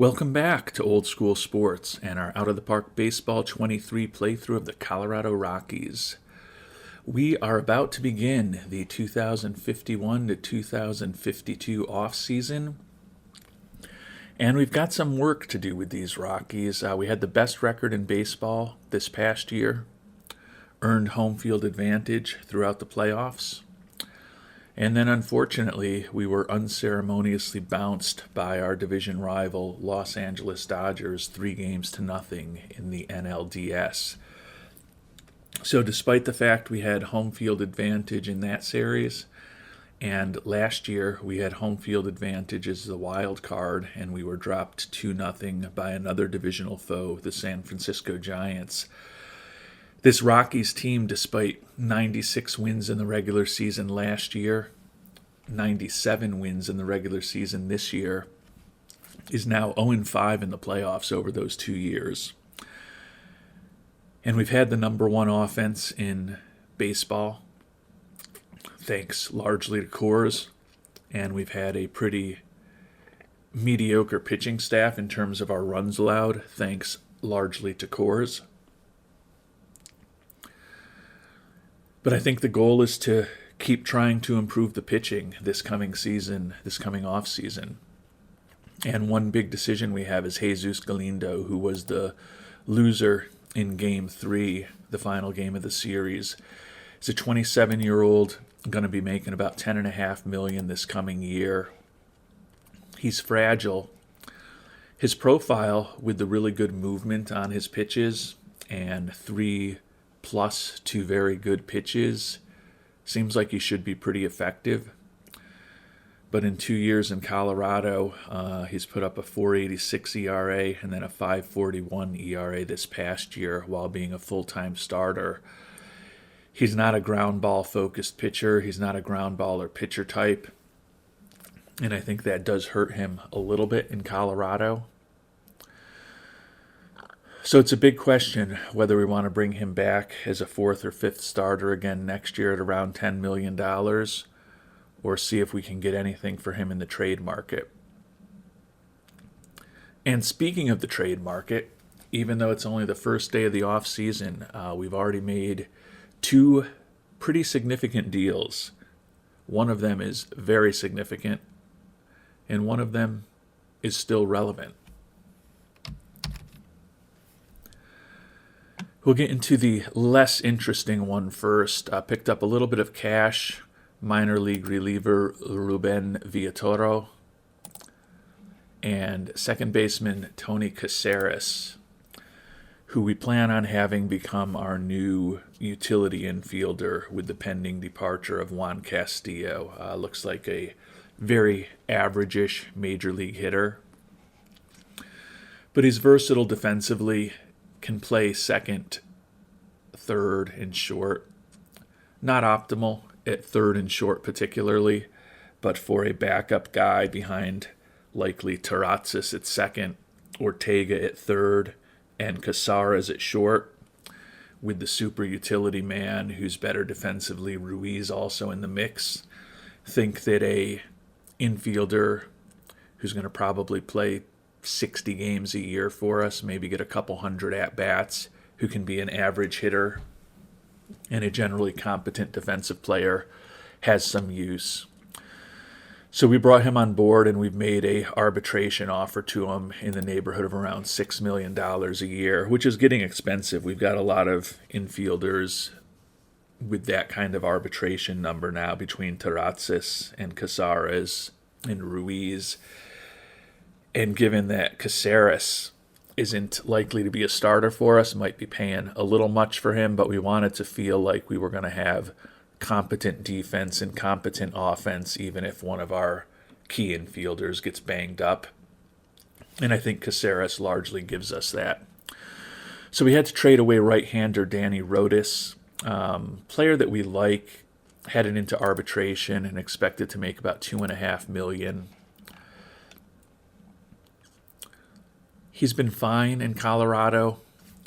Welcome back to Old School Sports and our Out of the Park Baseball 23 playthrough of the Colorado Rockies. We are about to begin the 2051 to 2052 offseason, and we've got some work to do with these Rockies. We had the best record in baseball this past year, earned home field advantage throughout the playoffs. And then, unfortunately, we were unceremoniously bounced by our division rival, Los Angeles Dodgers, 3-0 in the NLDS. So despite the fact we had home field advantage in that series, and last year we had home field advantage as the wild card, and we were dropped 2-0 by another divisional foe, the San Francisco Giants. This Rockies team, despite 96 wins in the regular season last year, 97 wins in the regular season this year, is now 0-5 in the playoffs over those 2 years. And we've had the number one offense in baseball, thanks largely to Coors, and we've had a pretty mediocre pitching staff in terms of our runs allowed, thanks largely to Coors. But I think the goal is to keep trying to improve the pitching this coming season, this coming off season. And one big decision we have is Jesus Galindo, who was the loser in Game 3, the final game of the series. He's a 27-year-old, going to be making about $10.5 million this coming year. He's fragile. His profile, with the really good movement on his pitches and 3+ to very good pitches, seems like he should be pretty effective. But in 2 years in Colorado, he's put up a 4.86 ERA and then a 5.41 ERA this past year while being a full-time starter. He's not a ground ball focused pitcher. He's not a ground ball or pitcher type. And I think that does hurt him a little bit in Colorado. So it's a big question whether we want to bring him back as a 4th or 5th starter again next year at around $10 million, or see if we can get anything for him in the trade market. And speaking of the trade market, even though it's only the first day of the offseason, we've already made 2 pretty significant deals. One of them is very significant, and one of them is still relevant. We'll get into the less interesting one first. Picked up a little bit of cash, minor league reliever Ruben Villatoro, and second baseman Tony Caceres, who we plan on having become our new utility infielder with the pending departure of Juan Castillo. Looks like a very average-ish major league hitter, but he's versatile defensively, can play second, third, and short. Not optimal at third and short particularly, but for a backup guy behind likely Tarazis at second, Ortega at third, and Caceres at short, with the super utility man who's better defensively, Ruiz, also in the mix. Think that a infielder who's going to probably play 60 games a year for us, maybe get a couple hundred at-bats, who can be an average hitter and a generally competent defensive player, has some use. So we brought him on board, and we've made a arbitration offer to him in the neighborhood of around $6 million a year, which is getting expensive. We've got a lot of infielders with that kind of arbitration number now between Tarazis and Caceres and Ruiz. And given that Caceres isn't likely to be a starter for us, might be paying a little much for him, but we wanted to feel like we were going to have competent defense and competent offense, even if one of our key infielders gets banged up. And I think Caceres largely gives us that. So we had to trade away right-hander Danny Rodas, player that we like, headed into arbitration and expected to make about $2.5 million. He's been fine in Colorado,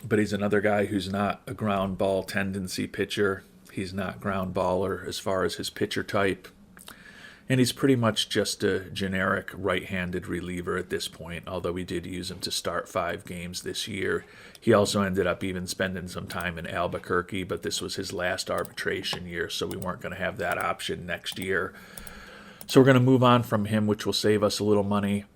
but he's another guy who's not a ground ball tendency pitcher. He's not ground baller as far as his pitcher type. And he's pretty much just a generic right-handed reliever at this point, although we did use him to start 5 games this year. He also ended up even spending some time in Albuquerque, but this was his last arbitration year, so we weren't going to have that option next year. So we're going to move on from him, which will save us a little money.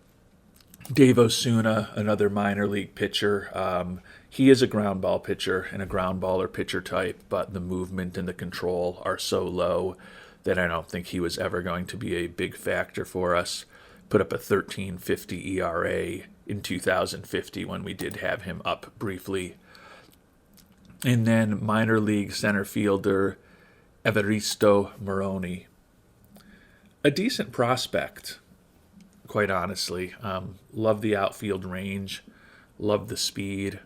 Dave Osuna, another minor league pitcher. He is a ground ball pitcher and a ground baller pitcher type, but the movement and the control are so low that I don't think he was ever going to be a big factor for us. Put up a 13.50 ERA in 2050 when we did have him up briefly. And then minor league center fielder Evaristo Moroni. A decent prospect, quite honestly. Love the outfield range, love the speed,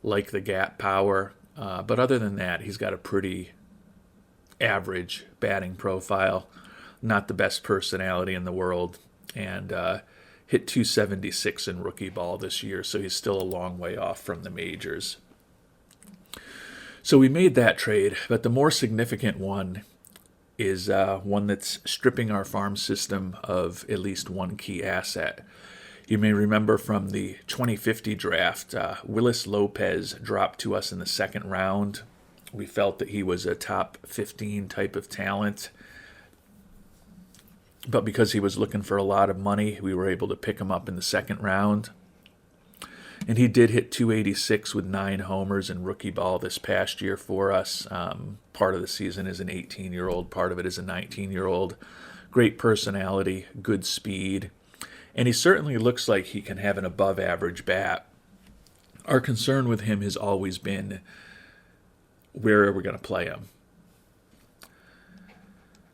like the gap power. But other than that, he's got a pretty average batting profile, not the best personality in the world, and hit 276 in rookie ball this year, so he's still a long way off from the majors. So we made that trade, but the more significant one is one that's stripping our farm system of at least one key asset. You may remember from the 2050 draft, Willis Lopez dropped to us in the second round. We felt that he was a top 15 type of talent, but because he was looking for a lot of money, we were able to pick him up in the second round. And he did hit 286 with 9 homers in rookie ball this past year for us. Part of the season is an 18-year-old, part of it is a 19-year-old. Great personality, good speed, and he certainly looks like he can have an above-average bat. Our concern with him has always been, where are we going to play him?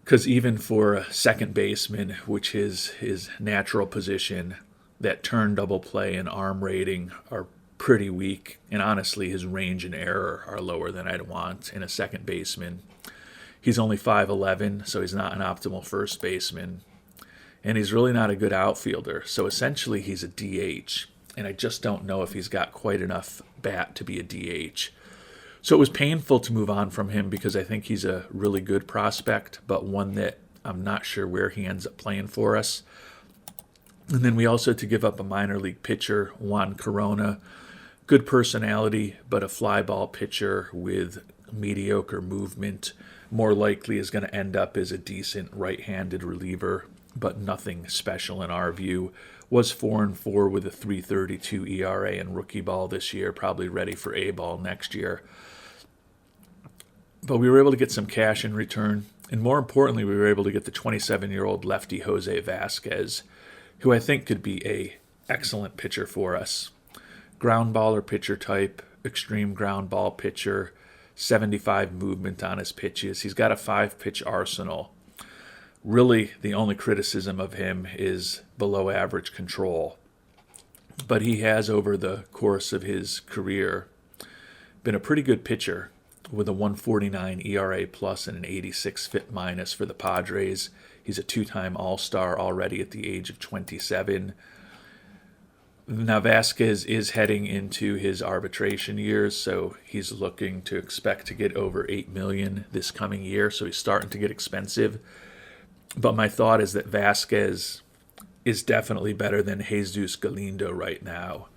Because even for a second baseman, which is his natural position, that turn, double play, and arm rating are pretty weak. And honestly, his range and error are lower than I'd want in a second baseman. He's only 5'11", so he's not an optimal first baseman. And he's really not a good outfielder. So essentially, he's a DH. And I just don't know if he's got quite enough bat to be a DH. So it was painful to move on from him because I think he's a really good prospect, but one that I'm not sure where he ends up playing for us. And then we also had to give up a minor league pitcher, Juan Corona. Good personality, but a fly ball pitcher with mediocre movement. More likely is going to end up as a decent right-handed reliever, but nothing special in our view. Was 4-4 with a 3.32 ERA in rookie ball this year, probably ready for A-ball next year. But we were able to get some cash in return, and more importantly, we were able to get the 27-year-old lefty Jose Vasquez, who I think could be a excellent pitcher for us. Ground baller pitcher type, extreme ground ball pitcher, 75 movement on his pitches. He's got a 5-pitch arsenal. Really, the only criticism of him is below average control. But he has, over the course of his career, been a pretty good pitcher with a 1.49 ERA plus and an 86 FIP minus for the Padres. He's a 2-time All-Star already at the age of 27. Now Vasquez is heading into his arbitration years, so he's looking to expect to get over $8 million this coming year, so he's starting to get expensive. But my thought is that Vasquez is definitely better than Jesus Galindo right now,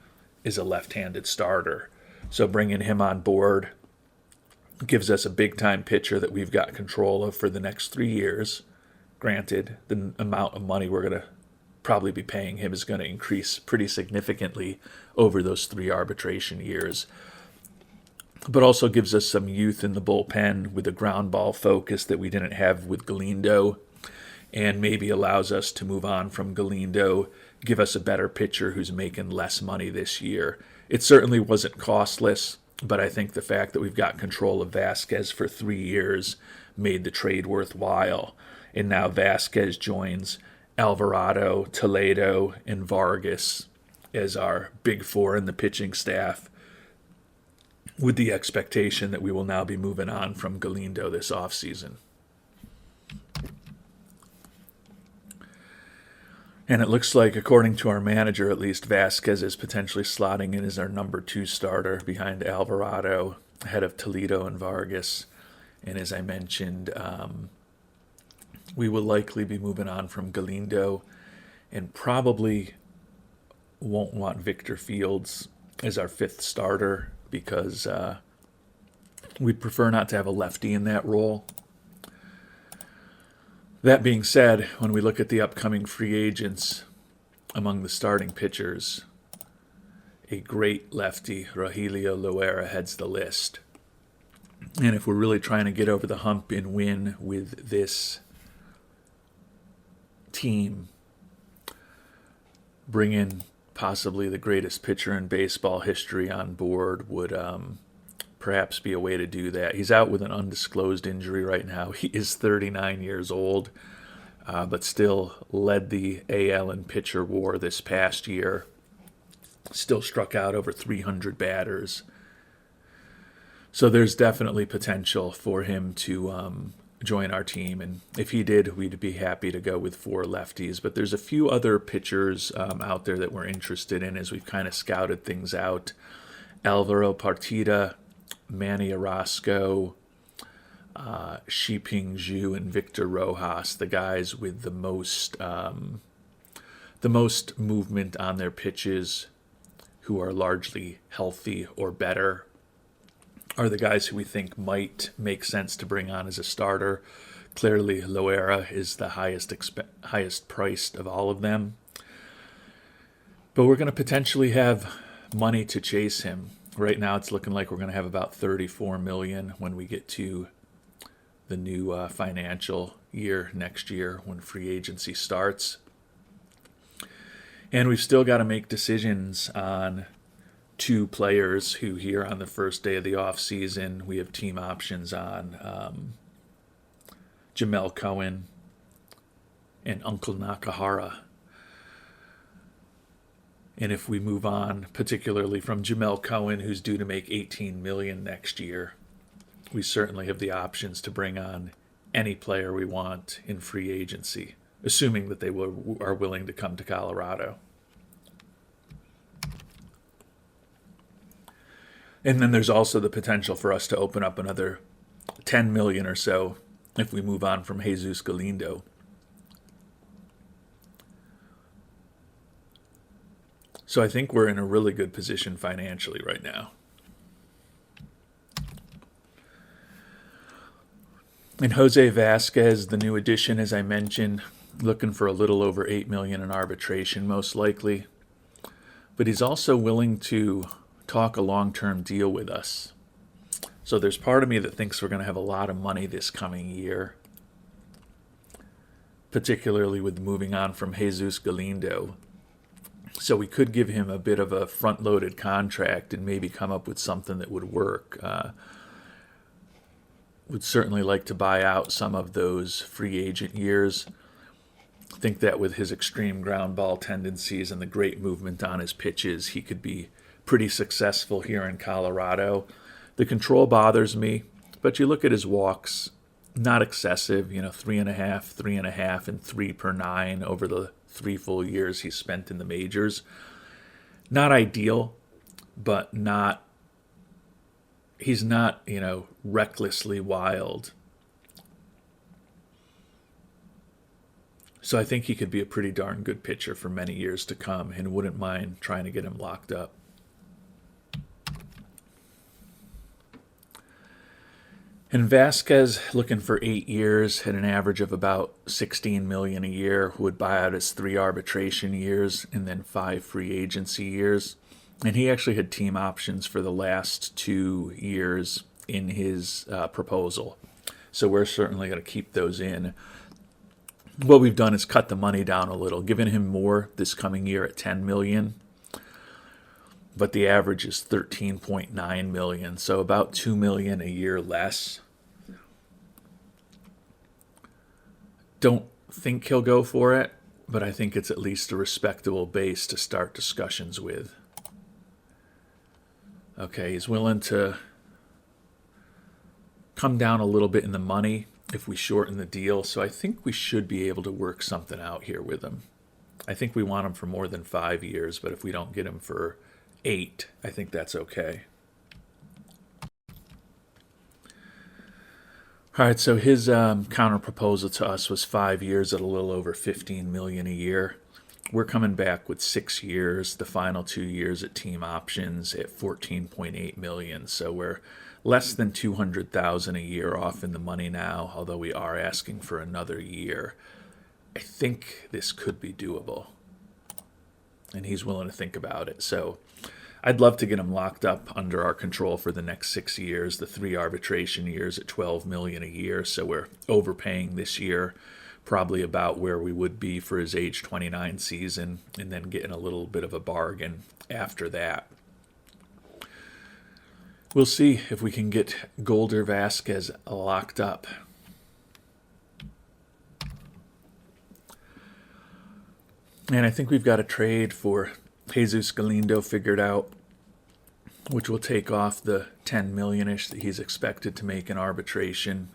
is a left-handed starter. So bringing him on board gives us a big-time pitcher that we've got control of for the next 3 years. Granted, the amount of money we're going to probably be paying him is going to increase pretty significantly over those 3 arbitration years. But also gives us some youth in the bullpen with a ground ball focus that we didn't have with Galindo, and maybe allows us to move on from Galindo, give us a better pitcher who's making less money this year. It certainly wasn't costless, but I think the fact that we've got control of Vasquez for 3 years made the trade worthwhile. And now Vasquez joins Alvarado, Toledo, and Vargas as our big 4 in the pitching staff, with the expectation that we will now be moving on from Galindo this offseason. And it looks like, according to our manager at least, Vasquez is potentially slotting in as our number 2 starter behind Alvarado, ahead of Toledo and Vargas. And as I mentioned, we will likely be moving on from Galindo and probably won't want Victor Fields as our fifth starter because we'd prefer not to have a lefty in that role. That being said, when we look at the upcoming free agents among the starting pitchers, a great lefty, Rogelio Loera, heads the list. And if we're really trying to get over the hump and win with this team, bring in possibly the greatest pitcher in baseball history on board would perhaps be a way to do that. He's out with an undisclosed injury right now. He is 39 years old, but still led the AL in pitcher war this past year. Still struck out over 300 batters. So there's definitely potential for him to join our team. And if he did, we'd be happy to go with 4 lefties. But there's a few other pitchers out there that we're interested in as we've kind of scouted things out. Alvaro Partida, Manny Orozco, Shiping Zhu, and Victor Rojas, the guys with the most movement on their pitches, who are largely healthy or better, are the guys who we think might make sense to bring on as a starter. Clearly, Loera is the highest priced of all of them. But we're going to potentially have money to chase him. Right now, it's looking like we're going to have about $34 million when we get to the new financial year next year when free agency starts. And we've still got to make decisions on 2 players who here on the first day of the offseason we have team options on, Jamel Cohen and Uncle Nakahara. And if we move on, particularly from Jamel Cohen, who's due to make $18 million next year, we certainly have the options to bring on any player we want in free agency, assuming that they are willing to come to Colorado. And then there's also the potential for us to open up another $10 million or so if we move on from Jesus Galindo. So I think we're in a really good position financially right now. And Jose Vasquez, the new addition, as I mentioned, looking for a little over $8 million in arbitration, most likely. But he's also willing to talk a long-term deal with us. So there's part of me that thinks we're going to have a lot of money this coming year, particularly with moving on from Jesus Galindo. So we could give him a bit of a front-loaded contract and maybe come up with something that would work. Would certainly like to buy out some of those free agent years. I think that with his extreme ground ball tendencies and the great movement on his pitches, he could be pretty successful here in Colorado. The control bothers me, but you look at his walks, not excessive, 3.5, and 3 per 9 over the 3 full years he spent in the majors. Not ideal, but he's not, recklessly wild. So I think he could be a pretty darn good pitcher for many years to come and wouldn't mind trying to get him locked up. And Vasquez, looking for 8 years at an average of about $16 million a year, would buy out his 3 arbitration years and then 5 free agency years. And he actually had team options for the last 2 years in his proposal. So we're certainly going to keep those in. What we've done is cut the money down a little, giving him more this coming year at $10 million. But the average is $13.9 million, so about $2 million a year less. Don't think he'll go for it, but I think it's at least a respectable base to start discussions with. Okay, he's willing to come down a little bit in the money if we shorten the deal, so I think we should be able to work something out here with him. I think we want him for more than 5 years, but if we don't get him for 8, I think that's okay. All right, so his counter proposal to us was 5 years at a little over $15 million a year. We're coming back with 6 years, the final 2 years at team options at $14.8 million. So we're less than $200,000 a year off in the money now, although we are asking for another year. I think this could be doable, and he's willing to think about it. So I'd love to get him locked up under our control for the next 6 years, the 3 arbitration years at $12 million a year. So we're overpaying this year, probably about where we would be for his age 29 season, and then getting a little bit of a bargain after that. We'll see if we can get Golder Vasquez locked up. And I think we've got a trade for Jesus Galindo figured out, which will take off the $10 million-ish that he's expected to make in arbitration.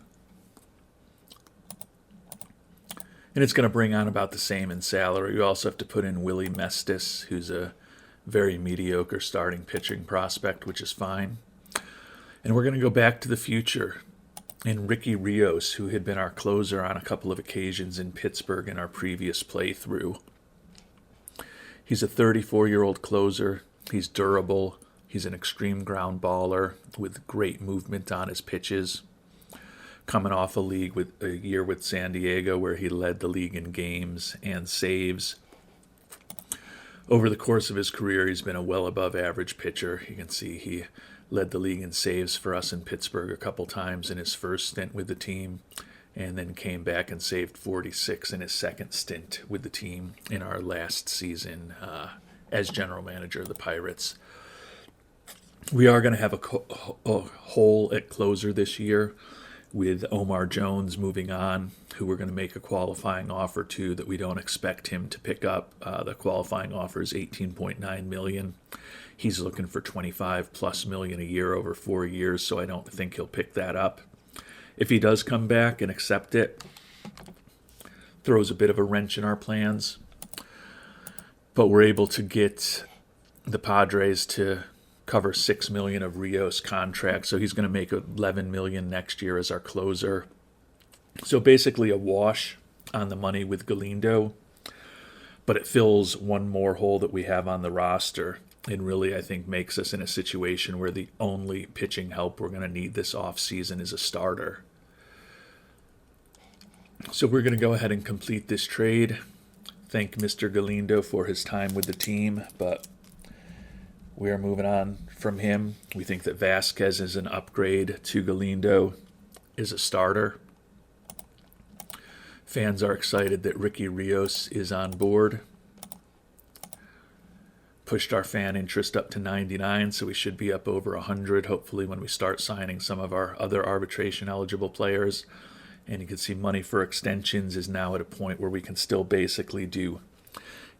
And it's going to bring on about the same in salary. We also have to put in Willie Mestis, who's a very mediocre starting pitching prospect, which is fine. And we're going to go back to the future. And Ricky Rios, who had been our closer on a couple of occasions in Pittsburgh in our previous playthrough. He's a 34-year-old closer. He's durable. He's an extreme ground baller with great movement on his pitches. Coming off a year with San Diego where he led the league in games and saves. Over the course of his career, he's been a well above average pitcher. You can see he led the league in saves for us in Pittsburgh a couple times in his first stint with the team, and then came back and saved 46 in his second stint with the team in our last season as general manager of the Pirates. We are going to have a hole at closer this year with Omar Jones moving on, who we're going to make a qualifying offer to that we don't expect him to pick up. The qualifying offer is $18.9 million. He's looking for $25+ million a year over 4 years, so I don't think he'll pick that up. If he does come back and accept it, throws a bit of a wrench in our plans. But we're able to get the Padres to cover $6 million of Rios' contract, so he's going to make $11 million next year as our closer. So basically a wash on the money with Galindo, but it fills one more hole that we have on the roster, and really I think makes us in a situation where the only pitching help we're going to need this offseason is a starter. So we're going to go ahead and complete this trade. Thank Mr. Galindo for his time with the team, but we are moving on from him. We think that Vasquez is an upgrade to Galindo, is a starter. Fans are excited that Ricky Rios is on board. Pushed our fan interest up to 99, so we should be up over 100, hopefully, when we start signing some of our other arbitration-eligible players. And you can see money for extensions is now at a point where we can still basically do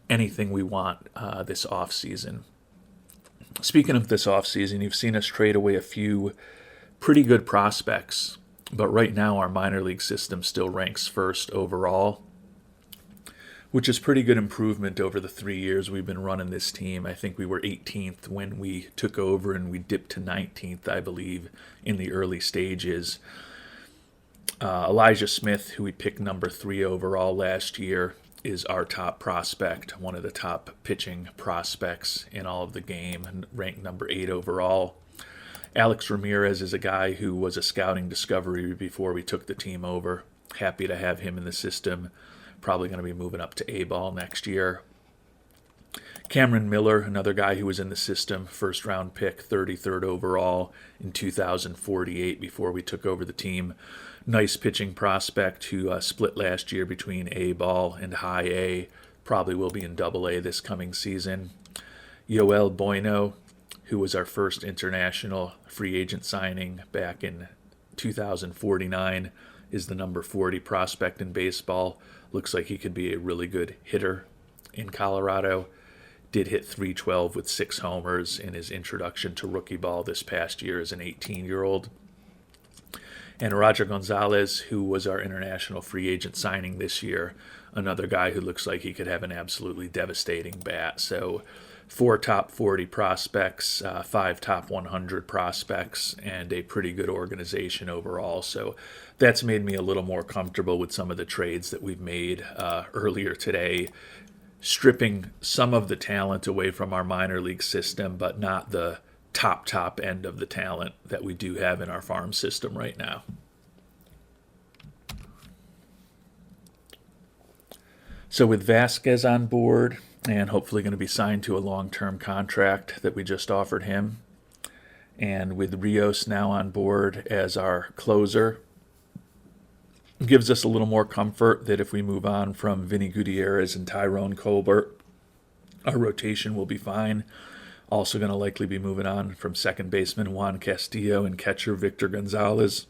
anything we want this offseason. Speaking of this offseason, you've seen us trade away a few pretty good prospects, but right now our minor league system still ranks first overall, which is pretty good improvement over the 3 years we've been running this team. I think we were 18th when we took over, and we dipped to 19th, I believe, in the early stages. Elijah Smith, who we picked number 3 overall last year, is our top prospect, one of the top pitching prospects in all of the game, ranked number 8 overall. Alex Ramirez is a guy who was a scouting discovery before we took the team over. Happy to have him in the system. Probably going to be moving up to A-ball next year. Cameron Miller, another guy who was in the system, first-round pick, 33rd overall in 2048 before we took over the team. Nice pitching prospect who split last year between A-ball and high A. Probably will be in double A this coming season. Yoel Bueno, who was our first international free agent signing back in 2049, is the number 40 prospect in baseball. Looks like he could be a really good hitter in Colorado. Did hit .312 with 6 homers in his introduction to rookie ball this past year as an 18-year-old. And Roger Gonzalez, who was our international free agent signing this year, another guy who looks like he could have an absolutely devastating bat. So 4 top 40 prospects, 5 top 100 prospects, and a pretty good organization overall. So that's made me a little more comfortable with some of the trades that we've made earlier today, stripping some of the talent away from our minor league system, but not the top end of the talent that we do have in our farm system right now. So with Vasquez on board and hopefully going to be signed to a long-term contract that we just offered him, and with Rios now on board as our closer, gives us a little more comfort that if we move on from Vinny Gutierrez and Tyrone Colbert, our rotation will be fine. Also going to likely be moving on from second baseman Juan Castillo and catcher Victor Gonzalez.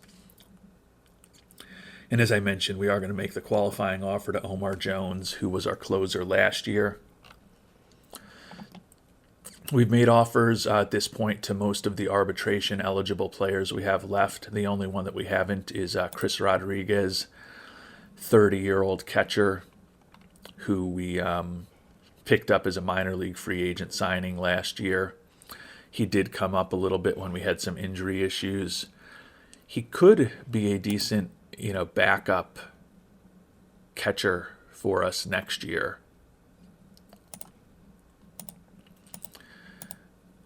And as I mentioned, we are going to make the qualifying offer to Omar Jones, who was our closer last year. We've made offers at this point to most of the arbitration-eligible players we have left. The only one that we haven't is Chris Rodriguez, 30-year-old catcher, who we picked up as a minor league free agent signing last year. He did come up a little bit when we had some injury issues. He could be a decent backup catcher for us next year.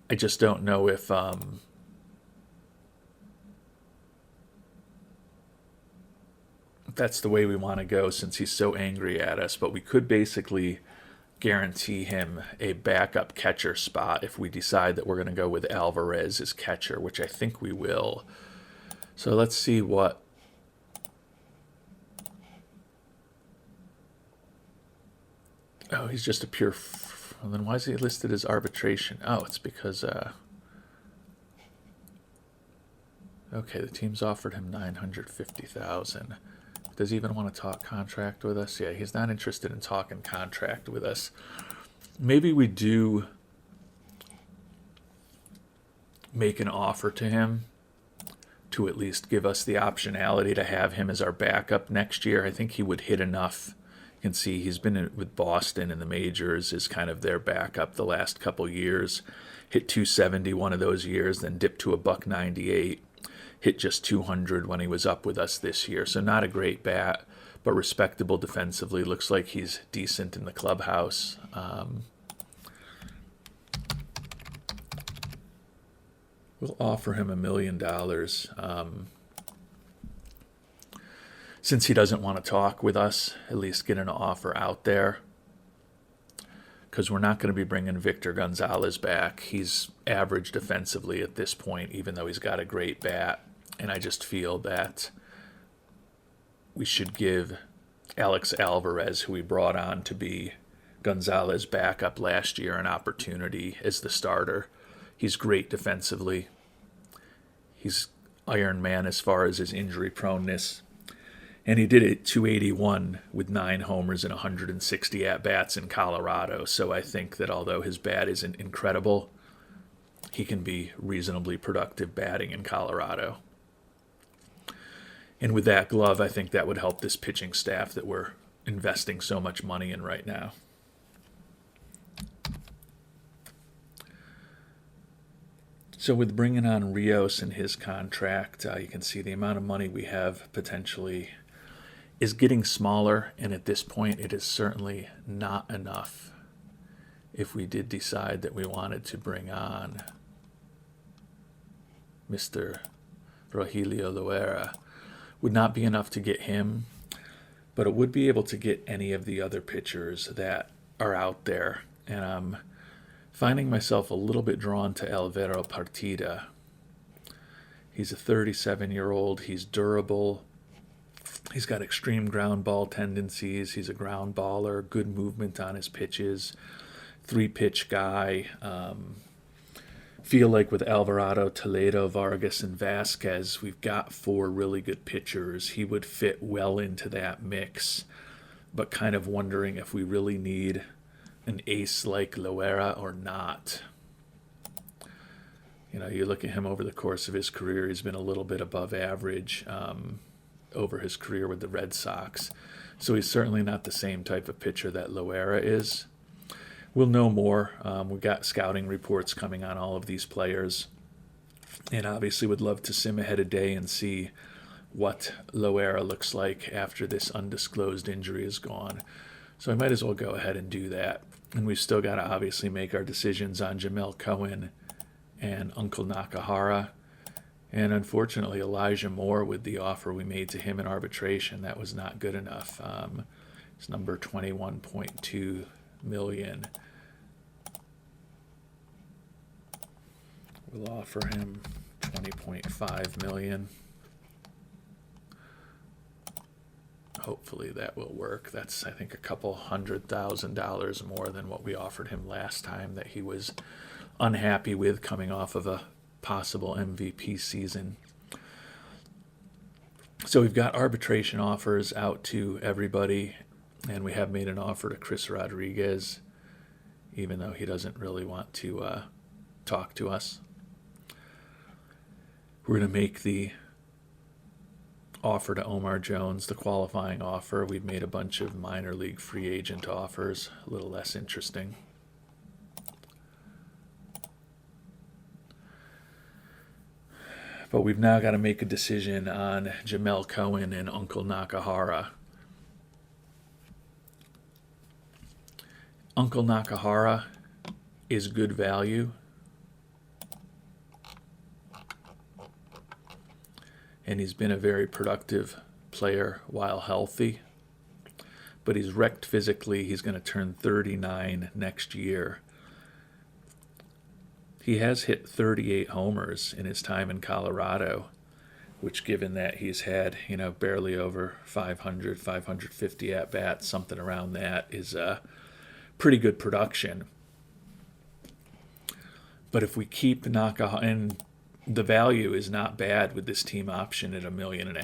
I just don't know if that's the way we want to go, since he's so angry at us, but we could basically guarantee him a backup catcher spot if we decide that we're going to go with Alvarez as catcher, which I think we will. So let's see what oh, he's just a pure well, then why is he listed as arbitration? Oh, it's because okay, the team's offered him $950,000. Does he even want to talk contract with us? Yeah, he's not interested in talking contract with us. Maybe we do make an offer to him to at least give us the optionality to have him as our backup next year. I think he would hit enough. You can see he's been with Boston in the majors as kind of their backup the last couple years. Hit 270 one of those years, then dipped to a $198. Hit just 200 when he was up with us this year. So not a great bat, but respectable defensively. Looks like he's decent in the clubhouse. We'll offer him $1 million. Since he doesn't want to talk with us, at least get an offer out there. Because we're not going to be bringing Victor Gonzalez back. He's average defensively at this point, even though he's got a great bat. And I just feel that we should give Alex Alvarez, who we brought on to be Gonzalez backup last year, an opportunity as the starter. He's great defensively. He's Iron Man as far as his injury proneness. And he did it 281 with 9 homers and 160 at-bats in Colorado. So I think that although his bat isn't incredible, he can be reasonably productive batting in Colorado. And with that glove, I think that would help this pitching staff that we're investing so much money in right now. So with bringing on Rios and his contract, you can see the amount of money we have potentially is getting smaller, and at this point it is certainly not enough if we did decide that we wanted to bring on Mr. Rogelio Loera. Would not be enough to get him, but it would be able to get any of the other pitchers that are out there. And I'm finding myself a little bit drawn to Alvaro Partida. He's a 37-year-old. He's durable. He's got extreme ground ball tendencies. He's a ground baller, good movement on his pitches, 3-pitch guy. Feel like with Alvarado, Toledo, Vargas, and Vasquez, we've got 4 really good pitchers. He would fit well into that mix, but kind of wondering if we really need an ace like Loera or not. You know, you look at him over the course of his career, he's been a little bit above average over his career with the Red Sox. So he's certainly not the same type of pitcher that Loera is. We'll know more. We've got scouting reports coming on all of these players. And obviously would love to sim ahead a day and see what Loera looks like after this undisclosed injury is gone. So I might as well go ahead and do that. And we've still got to obviously make our decisions on Jamel Cohen and Uncle Nakahara. And unfortunately, Elijah Moore, with the offer we made to him in arbitration, that was not good enough. It's number 21.2 million. We'll offer him 20.5 million. Hopefully that will work. That's, I think, a couple $100,000 more than what we offered him last time that he was unhappy with coming off of a possible MVP season. So we've got arbitration offers out to everybody, and we have made an offer to Chris Rodriguez, even though he doesn't really want to talk to us. We're going to make the offer to Omar Jones, the qualifying offer. We've made a bunch of minor league free agent offers, a little less interesting. But we've now got to make a decision on Jamel Cohen and Uncle Nakahara. Uncle Nakahara is good value. And he's been a very productive player while healthy. But he's wrecked physically. He's going to turn 39 next year. He has hit 38 homers in his time in Colorado, which, given that he's had, barely over 500, 550 at-bats, something around that, is a pretty good production. But if we keep Nakahara, and the value is not bad with this team option at $1.5 million.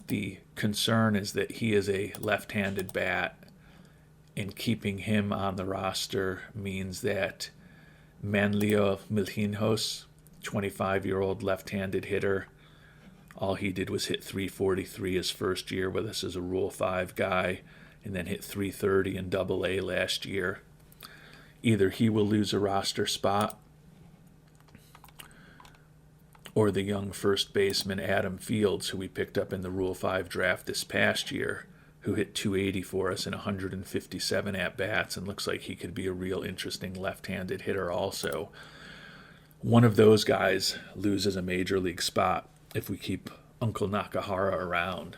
The concern is that he is a left-handed bat, and keeping him on the roster means that Manlio Milhinhos, 25-year-old left-handed hitter, all he did was hit .343 his first year with us as a Rule 5 guy, and then hit .330 in Double-A last year. Either he will lose a roster spot, or the young first baseman Adam Fields, who we picked up in the Rule 5 draft this past year, who hit .280 for us in 157 at-bats and looks like he could be a real interesting left-handed hitter also. One of those guys loses a major league spot if we keep Uncle Nakahara around.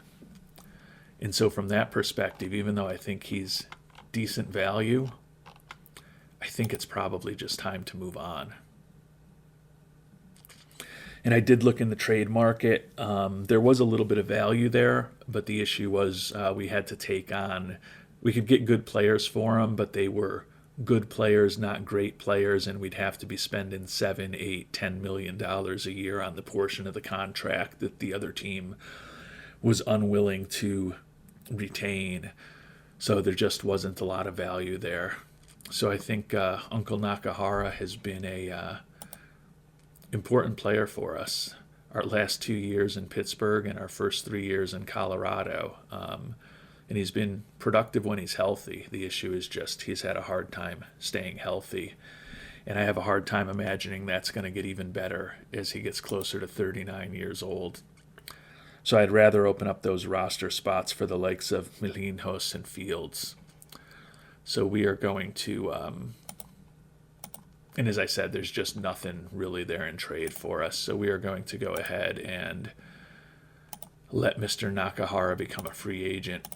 And so from that perspective, even though I think he's decent value, I think it's probably just time to move on. And I did look in the trade market. There was a little bit of value there, but the issue was we had to take on, we could get good players for them, but they were good players, not great players, and we'd have to be spending $7, $8, $10 million a year on the portion of the contract that the other team was unwilling to retain. So there just wasn't a lot of value there. So I think Uncle Nakahara has been a important player for us. Our last 2 years in Pittsburgh and our first 3 years in Colorado. And he's been productive when he's healthy. The issue is just he's had a hard time staying healthy. And I have a hard time imagining that's going to get even better as he gets closer to 39 years old. So I'd rather open up those roster spots for the likes of Milhinhos and Fields. So we are going to, and as I said, there's just nothing really there in trade for us. So we are going to go ahead and let Mr. Nakahara become a free agent.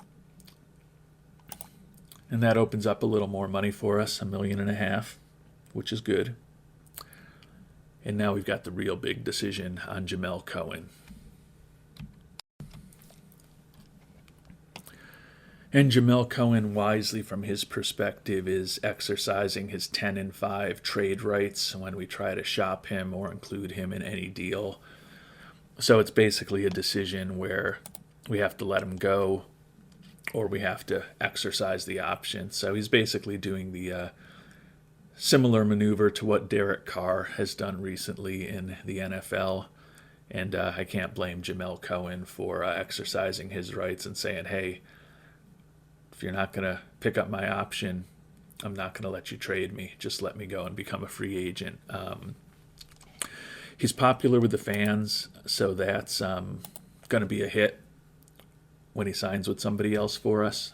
And that opens up a little more money for us, $1.5 million, which is good. And now we've got the real big decision on Jamel Cohen. And Jamel Cohen, wisely from his perspective, is exercising his 10-5 trade rights when we try to shop him or include him in any deal. So it's basically a decision where we have to let him go or we have to exercise the option. So he's basically doing the similar maneuver to what Derek Carr has done recently in the NFL. And I can't blame Jamel Cohen for exercising his rights and saying, hey, if you're not going to pick up my option, I'm not going to let you trade me. Just let me go and become a free agent. He's popular with the fans, so that's going to be a hit when he signs with somebody else for us.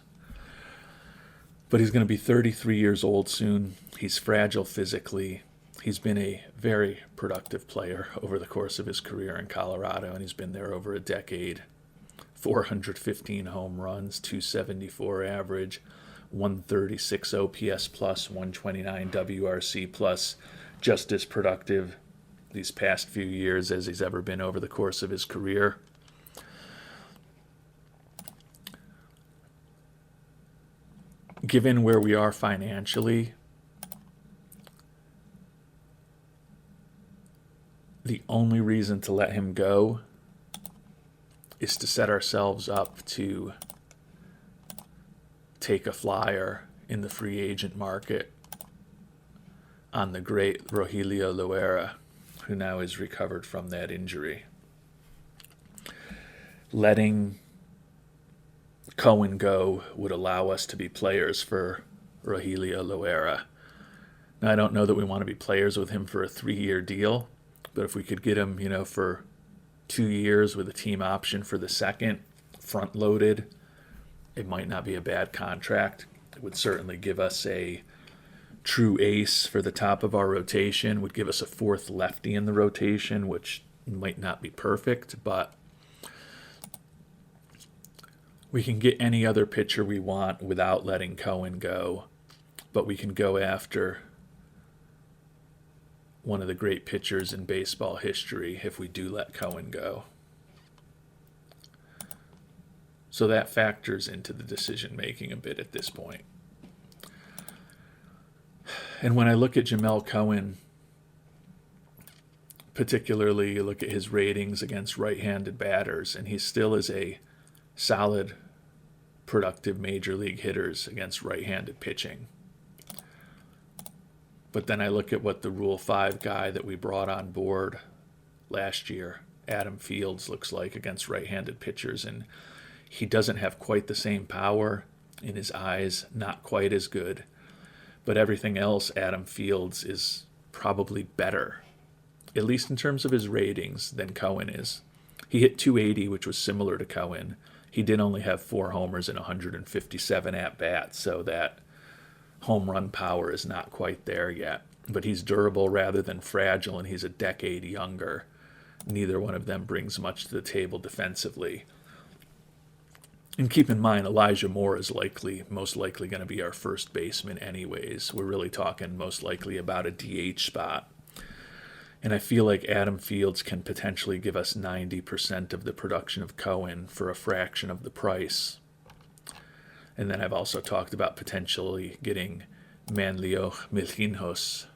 But he's going to be 33 years old soon. He's fragile physically. He's been a very productive player over the course of his career in Colorado, and he's been there over a decade. 415 home runs, 274 average, 136 OPS plus, 129 WRC plus, just as productive these past few years as he's ever been over the course of his career. Given where we are financially, the only reason to let him go is to set ourselves up to take a flyer in the free agent market on the great Rogelio Loera, who now is recovered from that injury. Letting Cohen go would allow us to be players for Rogelio Loera. Now, I don't know that we want to be players with him for a 3-year deal, but if we could get him, for 2 years with a team option for the second, front-loaded, it might not be a bad contract. It would certainly give us a true ace for the top of our rotation, would give us a fourth lefty in the rotation, which might not be perfect, but we can get any other pitcher we want without letting Cohen go, but we can go after one of the great pitchers in baseball history if we do let Cohen go. So that factors into the decision-making a bit at this point. And when I look at Jamel Cohen, particularly you look at his ratings against right-handed batters, and he still is a solid, productive major league hitters against right-handed pitching. But then I look at what the Rule 5 guy that we brought on board last year, Adam Fields, looks like against right-handed pitchers, and he doesn't have quite the same power in his eyes, not quite as good. But everything else, Adam Fields is probably better, at least in terms of his ratings, than Cohen is. He hit 280, which was similar to Cohen. He did only have 4 homers and 157 at-bats, so that home run power is not quite there yet. But he's durable rather than fragile, and he's a decade younger. Neither one of them brings much to the table defensively. And keep in mind, Elijah Moore is most likely going to be our first baseman anyways. We're really talking most likely about a DH spot. And I feel like Adam Fields can potentially give us 90% of the production of Cohen for a fraction of the price. And then I've also talked about potentially getting Manlio Milinhos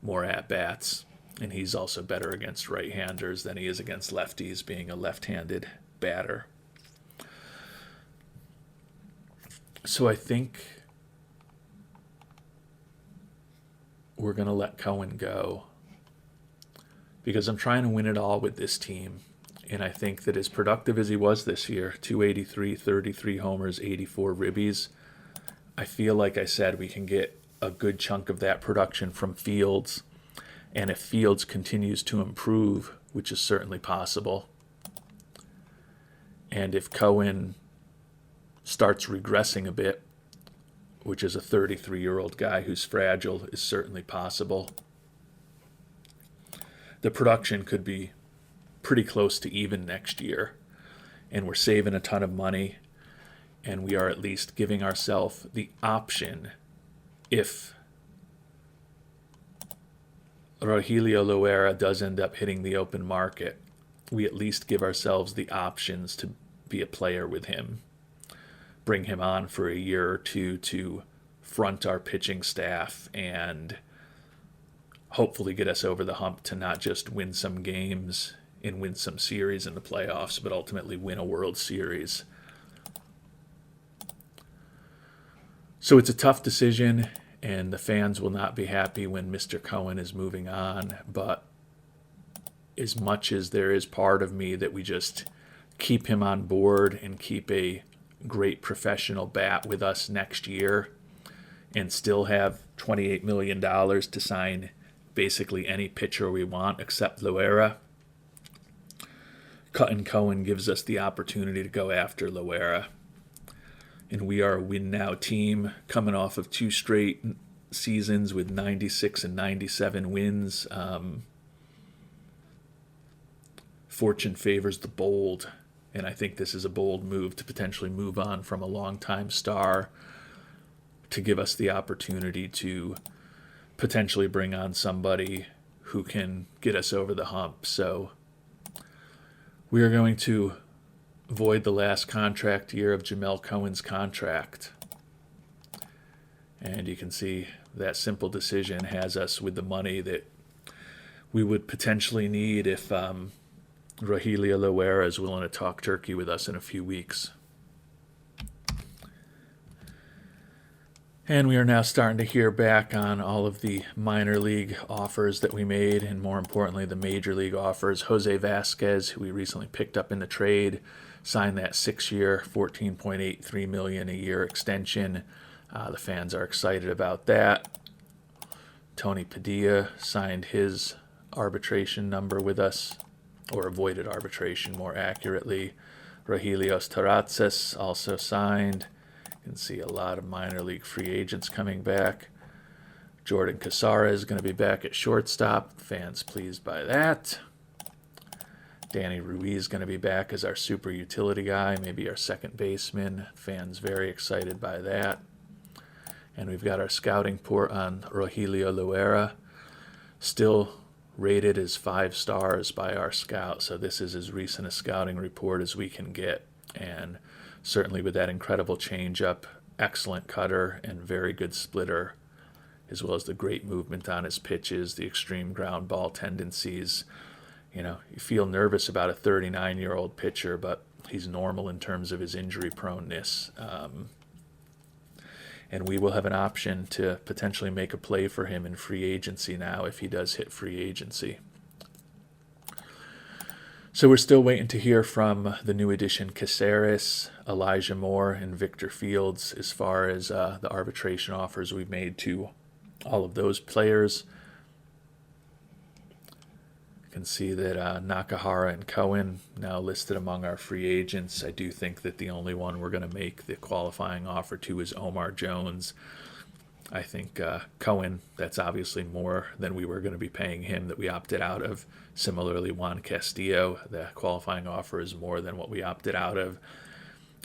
more at-bats. And he's also better against right-handers than he is against lefties, being a left-handed batter. So I think we're going to let Cohen go because I'm trying to win it all with this team. And I think that as productive as he was this year, 283, 33 homers, 84 ribbies, I feel like I said we can get a good chunk of that production from Fields. And if Fields continues to improve, which is certainly possible, and if Cohen starts regressing a bit, which is a 33-year-old guy who's fragile, is certainly possible, the production could be pretty close to even next year. And we're saving a ton of money, and we are at least giving ourselves the option, if Rogelio Loera does end up hitting the open market, we at least give ourselves the options to be a player with him. Bring him on for a year or two to front our pitching staff and hopefully get us over the hump to not just win some games and win some series in the playoffs, but ultimately win a World Series. So it's a tough decision, and the fans will not be happy when Mr. Cohen is moving on, but as much as there is part of me that we just keep him on board and keep a great professional bat with us next year and still have $28 million to sign basically any pitcher we want except Loera. Cutting Cohen gives us the opportunity to go after Loera. And we are a win-now team coming off of 2 straight seasons with 96 and 97 wins. Fortune favors the bold, and I think this is a bold move to potentially move on from a longtime star to give us the opportunity to potentially bring on somebody who can get us over the hump. So we are going to void the last contract year of Jamel Cohen's contract. And you can see that simple decision has us with the money that we would potentially need if Rogelio Loera is willing to talk turkey with us in a few weeks. And we are now starting to hear back on all of the minor league offers that we made, and more importantly, the major league offers. Jose Vasquez, who we recently picked up in the trade, signed that 6-year, $14.83 million a year extension. The fans are excited about that. Tony Padilla signed his arbitration number with us, or avoided arbitration more accurately. Rogelio Terrazas also signed. You can see a lot of minor league free agents coming back. Jordan Cassara is going to be back at shortstop. Fans pleased by that. Danny Ruiz is going to be back as our super utility guy, maybe our second baseman. Fans very excited by that. And we've got our scouting report on Rogelio Loera, still rated as 5 stars by our scout. So this is as recent a scouting report as we can get. And certainly with that incredible changeup, excellent cutter, and very good splitter, as well as the great movement on his pitches, the extreme ground ball tendencies. You know, you feel nervous about a 39-year-old pitcher, but he's normal in terms of his injury proneness. And we will have an option to potentially make a play for him in free agency now if he does hit free agency. So we're still waiting to hear from the new addition Caceres, Elijah Moore, and Victor Fields as far as the arbitration offers we've made to all of those players. You can see that Nakahara and Cohen now listed among our free agents. I do think that the only one we're going to make the qualifying offer to is Omar Jones. I think Cohen, that's obviously more than we were going to be paying him that we opted out of. Similarly, Juan Castillo, the qualifying offer is more than what we opted out of.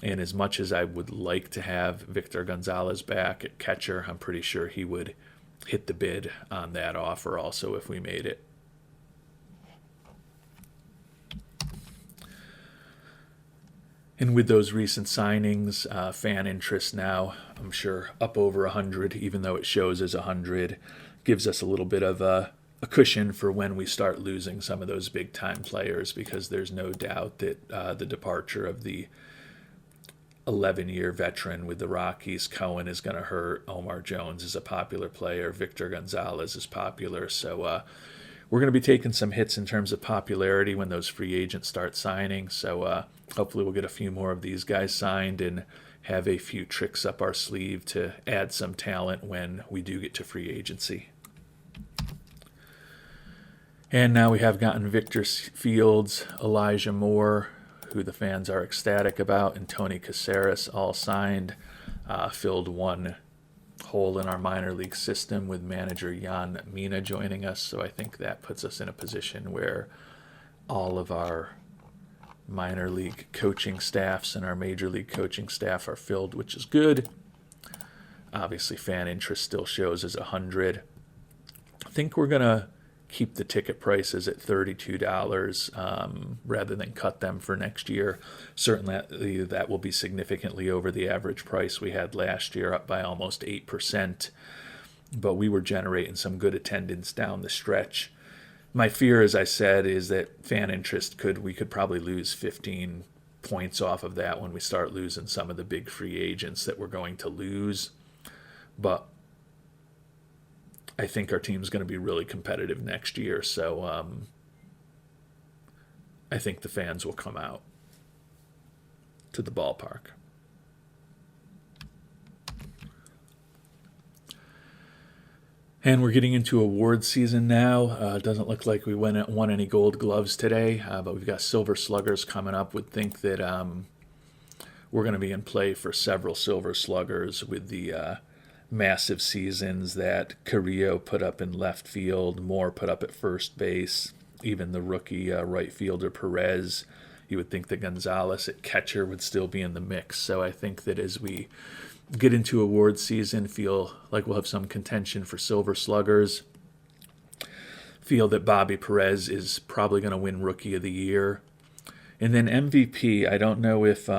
And as much as I would like to have Victor Gonzalez back at catcher, I'm pretty sure he would hit the bid on that offer also if we made it. And with those recent signings, fan interest now, I'm sure, up over 100, even though it shows as 100, gives us a little bit of a cushion for when we start losing some of those big-time players, because there's no doubt that the departure of the 11-year veteran with the Rockies, Cohen, is going to hurt. Omar Jones is a popular player. Victor Gonzalez is popular. So we're going to be taking some hits in terms of popularity when those free agents start signing. So hopefully we'll get a few more of these guys signed and have a few tricks up our sleeve to add some talent when we do get to free agency. And now we have gotten Victor Fields, Elijah Moore, who the fans are ecstatic about, and Tony Caceres all signed. Filled one hole in our minor league system with manager Jan Mina joining us. So I think that puts us in a position where all of our minor league coaching staffs and our major league coaching staff are filled, which is good. Obviously, fan interest still shows as 100. I think we're going to keep the ticket prices at $32 rather than cut them for next year. Certainly that will be significantly over the average price we had last year, up by almost 8%. But we were generating some good attendance down the stretch. My fear, as I said, is that fan interest we could probably lose 15 points off of that when we start losing some of the big free agents that we're going to lose. But I think our team's going to be really competitive next year. So I think the fans will come out to the ballpark. And we're getting into award season now. It doesn't look like we won any Gold Gloves today, but we've got Silver Sluggers coming up. Would think that we're going to be in play for several Silver Sluggers with the massive seasons that Carrillo put up in left field, Moore put up at first base, even the rookie right fielder Perez. You would think that Gonzalez at catcher would still be in the mix. So I think that as we get into award season, feel like we'll have some contention for Silver Sluggers. Feel that Bobby Perez is probably going to win Rookie of the Year. And then MVP, I don't know if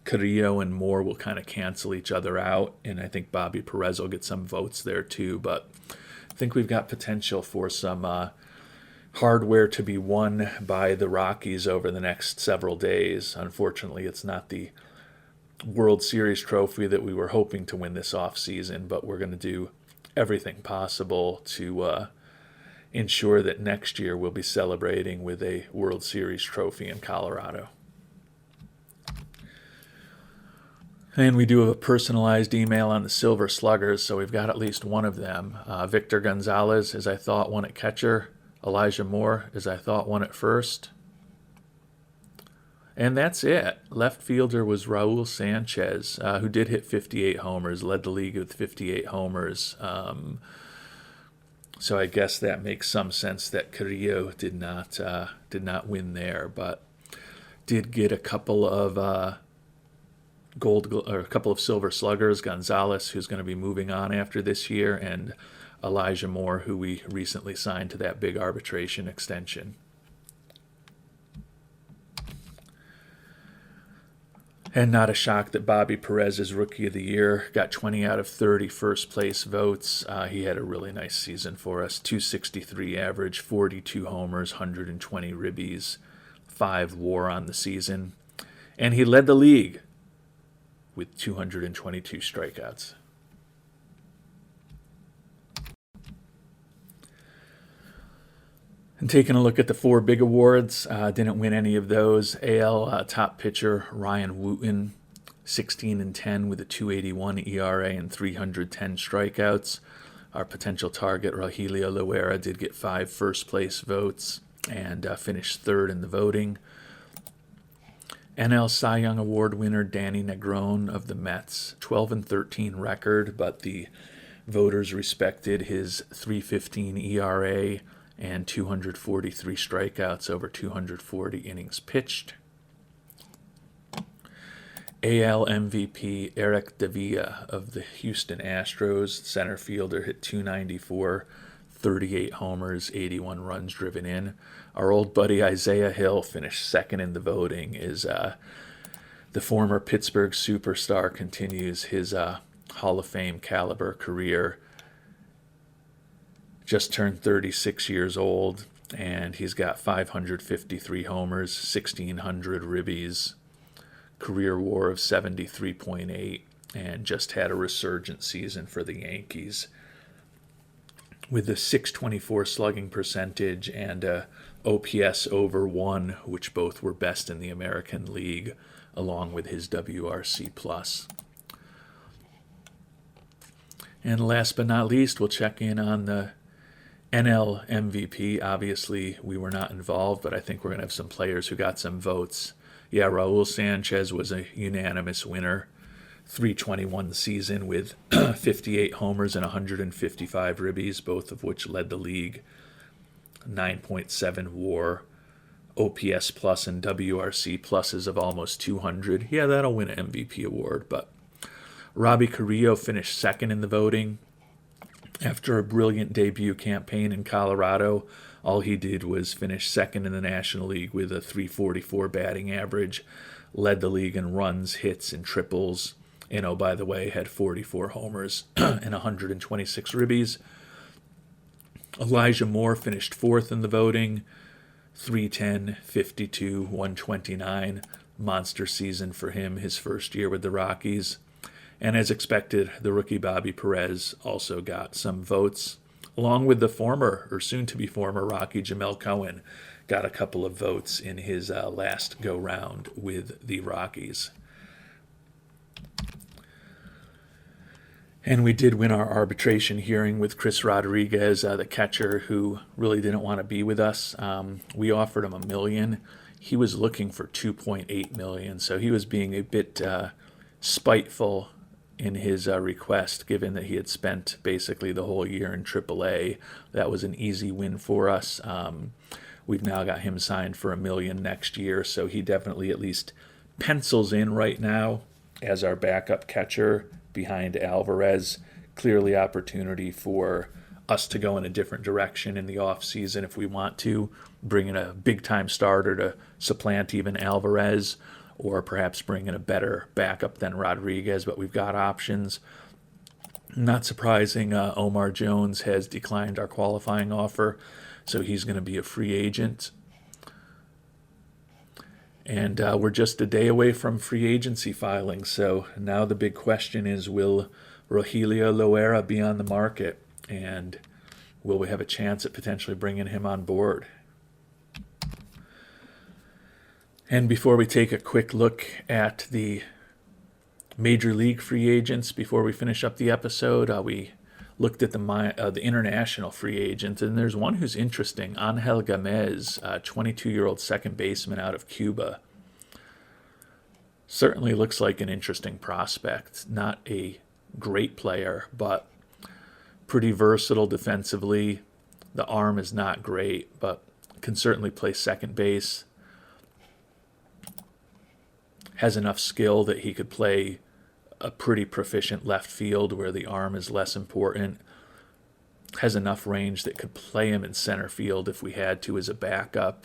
Carrillo and Moore will kind of cancel each other out, and I think Bobby Perez will get some votes there too. But I think we've got potential for some hardware to be won by the Rockies over the next several days. Unfortunately, it's not the World Series trophy that we were hoping to win this offseason, but we're going to do everything possible to ensure that next year we'll be celebrating with a World Series trophy in Colorado. And we do have a personalized email on the Silver Sluggers, so we've got at least one of them. Victor Gonzalez, as I thought, won at catcher. Elijah Moore, as I thought, won at first. And that's it. Left fielder was Raul Sanchez, who did hit 58 homers, led the league with 58 homers. So I guess that makes some sense that Carrillo did not win there, but did get a couple of a couple of Silver Sluggers. Gonzalez, who's going to be moving on after this year, and Elijah Moore, who we recently signed to that big arbitration extension. And not a shock that Bobby Perez is Rookie of the Year. Got 20 out of 30 first-place votes. He had a really nice season for us. 263 average, 42 homers, 120 ribbies, 5 WAR on the season. And he led the league with 222 strikeouts. And taking a look at the 4 big awards, didn't win any of those. AL top pitcher Ryan Wooten, 16-10 with a 2.81 ERA and 310 strikeouts. Our potential target Rogelio Loera did get 5 first-place votes and finished 3rd in the voting. NL Cy Young Award winner Danny Negron of the Mets, 12-13 record, but the voters respected his 3.15 ERA and 243 strikeouts over 240 innings pitched. AL MVP Eric Davia of the Houston Astros, center fielder, hit 294, 38 homers, 81 runs driven in. Our old buddy Isaiah Hill finished 2nd in the voting. The former Pittsburgh superstar continues his Hall of Fame caliber career. Just turned 36 years old, and he's got 553 homers, 1,600 ribbies, career WAR of 73.8, and just had a resurgent season for the Yankees with a 624 slugging percentage and a OPS over 1, which both were best in the American League, along with his WRC+. And last but not least, we'll check in on the NL MVP. Obviously, we were not involved, but I think we're going to have some players who got some votes. Yeah, Raul Sanchez was a unanimous winner. 321 season with 58 homers and 155 ribbies, both of which led the league. 9.7 WAR, OPS plus and WRC pluses of almost 200. Yeah, that'll win an MVP award, but Robbie Carrillo finished 2nd in the voting. After a brilliant debut campaign in Colorado, all he did was finish 2nd in the National League with a 344 batting average, led the league in runs, hits, and triples, and oh, by the way, had 44 homers and 126 ribbies. Elijah Moore finished 4th in the voting, 310, 52, 129. Monster season for him, his first year with the Rockies. And as expected, the rookie Bobby Perez also got some votes, along with the former, or soon-to-be former, Rocky Jamel Cohen. got a couple of votes in his last go-round with the Rockies. And we did win our arbitration hearing with Chris Rodriguez, the catcher, who really didn't want to be with us. We offered him $1 million. He was looking for $2.8 million, so he was being a bit spiteful in his request, given that he had spent basically the whole year in AAA. That was an easy win for us. We've now got him signed for $1 million next year, so he definitely at least pencils in right now as our backup catcher behind Alvarez. Clearly opportunity for us to go in a different direction in the offseason if we want to, bring in a big-time starter to supplant even Alvarez, or perhaps bring in a better backup than Rodriguez, but we've got options. Not surprising, Omar Jones has declined our qualifying offer, so he's going to be a free agent. And we're just a day away from free agency filing, so now the big question is, will Rogelio Loera be on the market, and will we have a chance at potentially bringing him on board? And before we take a quick look at the Major League free agents, before we finish up the episode, we looked at the international free agents, and there's one who's interesting, Angel Gamez, 22-year-old second baseman out of Cuba. Certainly looks like an interesting prospect. Not a great player, but pretty versatile defensively. The arm is not great, but can certainly play second base. Has enough skill that he could play a pretty proficient left field where the arm is less important. Has enough range that could play him in center field if we had to as a backup.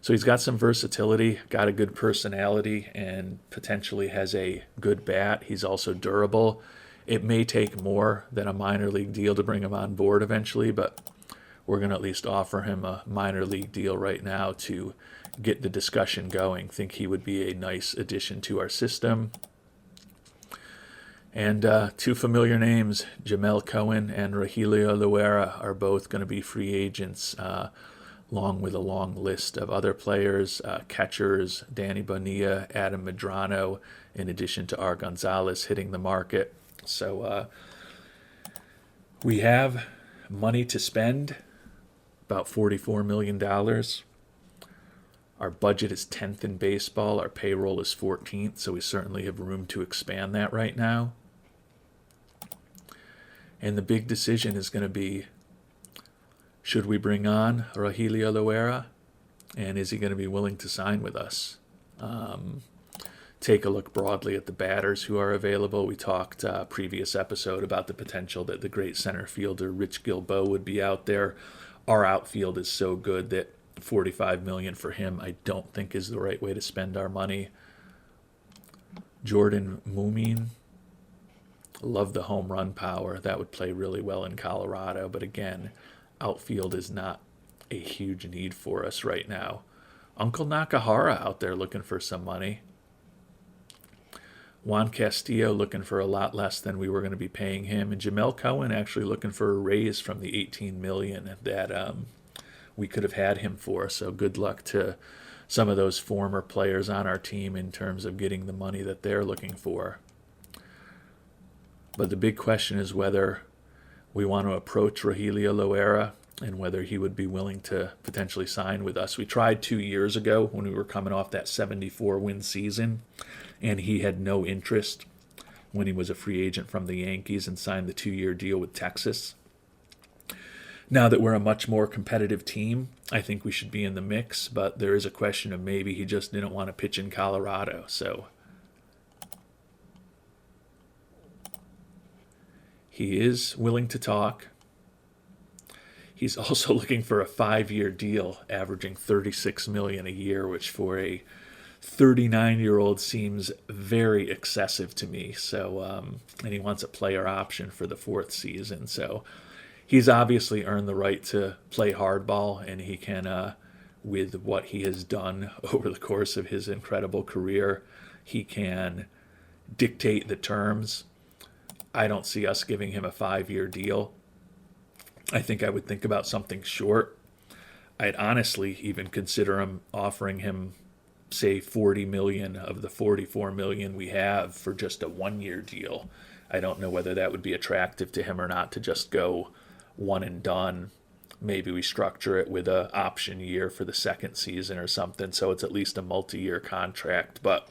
So he's got some versatility, got a good personality, and potentially has a good bat. He's also durable. It may take more than a minor league deal to bring him on board eventually, but we're going to at least offer him a minor league deal right now to get the discussion going. Think he would be a nice addition to our system. And two familiar names, Jamel Cohen and Rogelio Loera, are both going to be free agents, along with a long list of other players, catchers, Danny Bonilla, Adam Medrano, in addition to R. Gonzalez hitting the market. So we have money to spend, about $44 million. Our budget is 10th in baseball. Our payroll is 14th, so we certainly have room to expand that right now. And the big decision is going to be, should we bring on Rogelio Loera, and is he going to be willing to sign with us? Take a look broadly at the batters who are available. We talked previous episode about the potential that the great center fielder Rich Gilbo would be out there. Our outfield is so good that $45 million for him I don't think is the right way to spend our money. Jordan Moomin, love the home run power. That would play really well in Colorado, but again, outfield is not a huge need for us right now. Uncle Nakahara out there looking for some money. Juan Castillo looking for a lot less than we were going to be paying him, and Jamel Cohen actually looking for a raise from the $18 million that we could have had him for. So good luck to some of those former players on our team in terms of getting the money that they're looking for. But the big question is whether we want to approach Rogelio Loera and whether he would be willing to potentially sign with us. We tried 2 years ago when we were coming off that 74-win season, and he had no interest when he was a free agent from the Yankees and signed the 2-year deal with Texas. Now that we're a much more competitive team, I think we should be in the mix, but there is a question of maybe he just didn't want to pitch in Colorado. So he is willing to talk. He's also looking for a 5-year deal, averaging $36 million a year, which for a 39-year-old seems very excessive to me. So, and he wants a player option for the 4th season. So he's obviously earned the right to play hardball, and he can, with what he has done over the course of his incredible career, he can dictate the terms. I don't see us giving him a 5-year deal. I think I would think about something short. I'd honestly even consider offering him, say, 40 million of the 44 million we have for just a 1-year deal. I don't know whether that would be attractive to him or not, to just go one and done. Maybe we structure it with a option year for the second season or something, so it's at least a multi-year contract. But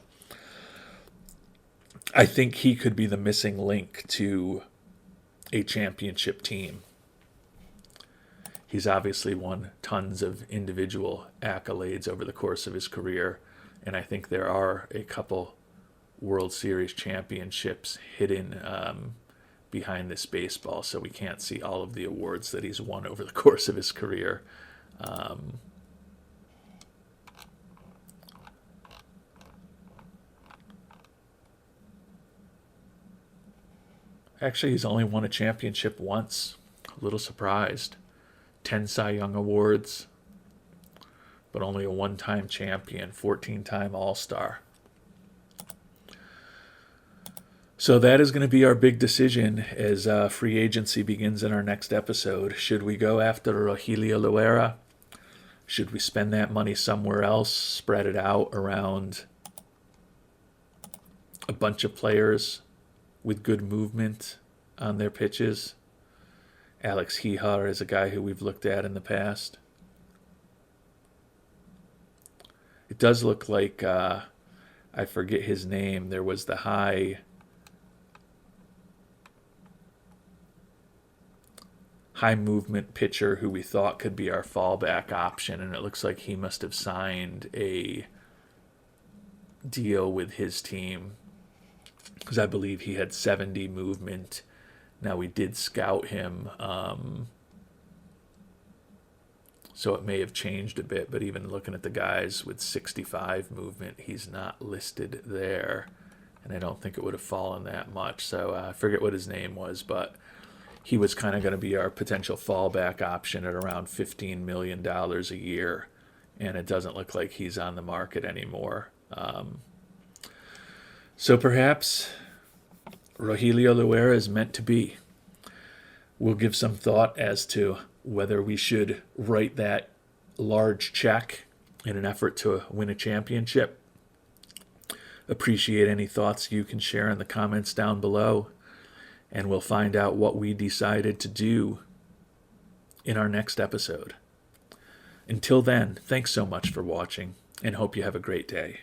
I think he could be the missing link to a championship team. He's obviously won tons of individual accolades over the course of his career, and I think there are a couple World Series championships hidden behind this baseball, so we can't see all of the awards that he's won over the course of his career. Actually, he's only won a championship once. A little surprised. 10 Cy Young Awards, but only a one-time champion, 14-time All-Star. So that is going to be our big decision as free agency begins in our next episode. Should we go after Rogelio Loera? Should we spend that money somewhere else, spread it out around a bunch of players with good movement on their pitches? Alex Hihar is a guy who we've looked at in the past. It does look like, I forget his name, there was the high movement pitcher who we thought could be our fallback option, and it looks like he must have signed a deal with his team, because I believe he had 70 movement. Now, we did scout him, so it may have changed a bit, but even looking at the guys with 65 movement, he's not listed there, and I don't think it would have fallen that much. So I forget what his name was, but he was kind of going to be our potential fallback option at around $15 million a year, and it doesn't look like he's on the market anymore. So perhaps Rogelio Loera is meant to be. We'll give some thought as to whether we should write that large check in an effort to win a championship. Appreciate any thoughts you can share in the comments down below, and we'll find out what we decided to do in our next episode. Until then, thanks so much for watching, and hope you have a great day.